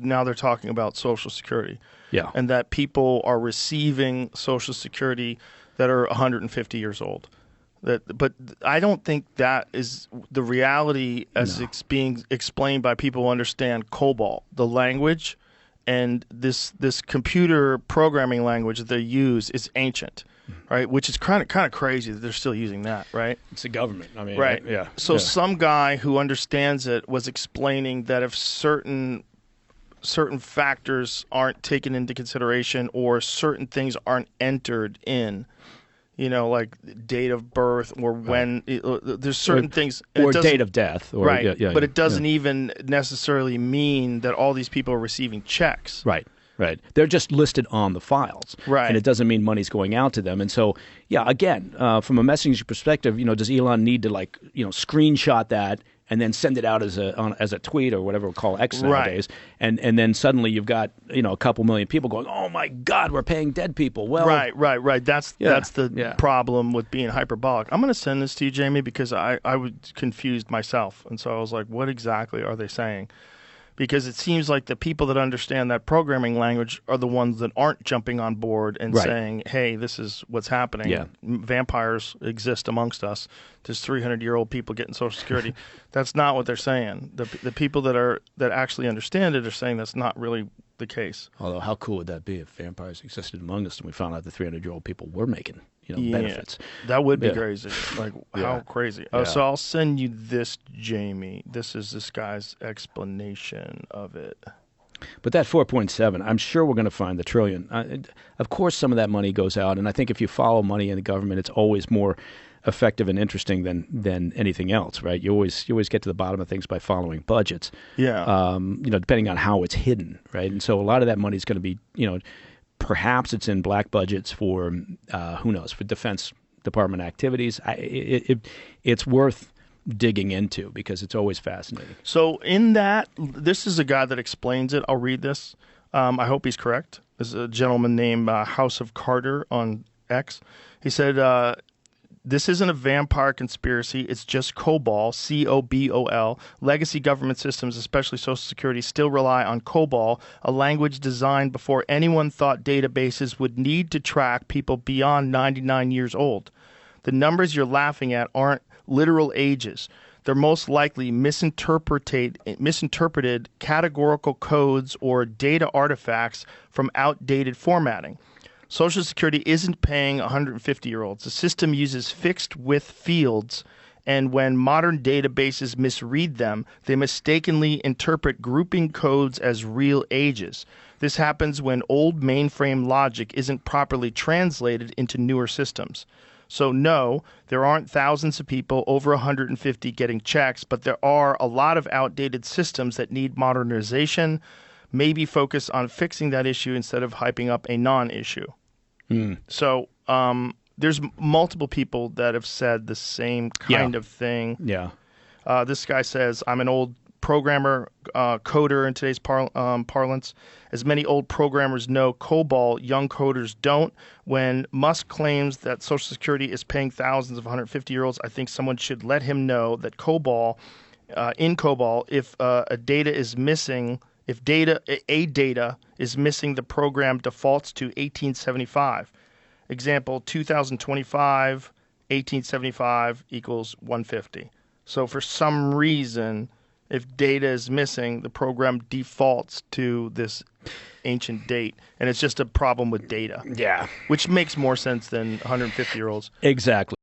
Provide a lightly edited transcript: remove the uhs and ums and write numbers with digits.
now they're talking about Social Security. Yeah. And that people are receiving Social Security that are 150 years old. But I don't think that is the reality as it's being explained by people who understand Cobol, the language, and this computer programming language that they use is ancient, right? Which is kind of crazy that they're still using that, right? It's the government. I mean, right. Yeah. So some guy who understands it was explaining that if certain factors aren't taken into consideration or certain things aren't entered in, like date of birth or when there's certain things, or date of death, or, right? But it doesn't even necessarily mean that all these people are receiving checks, right? Right. They're just listed on the files, right? And it doesn't mean money's going out to them. And so, again, from a messaging perspective, does Elon need to screenshot that and then send it out as a tweet or whatever we call X nowadays, and then suddenly you've got a couple million people going, oh my God, we're paying dead people. Well, right. That's the problem with being hyperbolic. I'm going to send this to you, Jamie, because I was confused myself, and so I was like, what exactly are they saying? Because it seems like the people that understand that programming language are the ones that aren't jumping on board and saying, hey, this is what's happening. Yeah. Vampires exist amongst us. There's 300-year-old people getting Social Security. That's not what they're saying. The people that actually understand it are saying that's not really the case. Although how cool would that be if vampires existed among us and we found out the 300-year-old people were making benefits? That would be crazy. Like, how crazy. So I'll send you this, Jamie. This is this guy's explanation of it. But that 4.7, I'm sure we're going to find the trillion. Of course, some of that money goes out, and I think if you follow money in the government, it's always more effective and interesting than anything else, right? You always get to the bottom of things by following budgets. Yeah. Depending on how it's hidden, right? And so a lot of that money is going to be, perhaps it's in black budgets for who knows, for Defense Department activities. It's worth digging into because it's always fascinating. So this is a guy that explains it. I'll read this. I hope he's correct. There's a gentleman named House of Carter on X. He said, this isn't a vampire conspiracy. It's just COBOL, C-O-B-O-L. Legacy government systems, especially Social Security, still rely on COBOL, a language designed before anyone thought databases would need to track people beyond 99 years old. The numbers you're laughing at aren't literal ages. They're most likely misinterpreted categorical codes or data artifacts from outdated formatting. Social Security isn't paying 150-year-olds. The system uses fixed width fields, and when modern databases misread them, they mistakenly interpret grouping codes as real ages. This happens when old mainframe logic isn't properly translated into newer systems. So no, there aren't thousands of people over 150 getting checks, but there are a lot of outdated systems that need modernization. Maybe focus on fixing that issue instead of hyping up a non-issue. So there's multiple people that have said the same kind of thing. Yeah. This guy says, I'm an old programmer, coder in today's parlance. As many old programmers know COBOL, young coders don't. When Musk claims that Social Security is paying thousands of 150-year-olds, I think someone should let him know that in COBOL, if data is missing, the program defaults to 1875. Example, 2025, 1875 equals 150. So for some reason, if data is missing, the program defaults to this ancient date. And it's just a problem with data. Yeah. Which makes more sense than 150-year-olds. Exactly.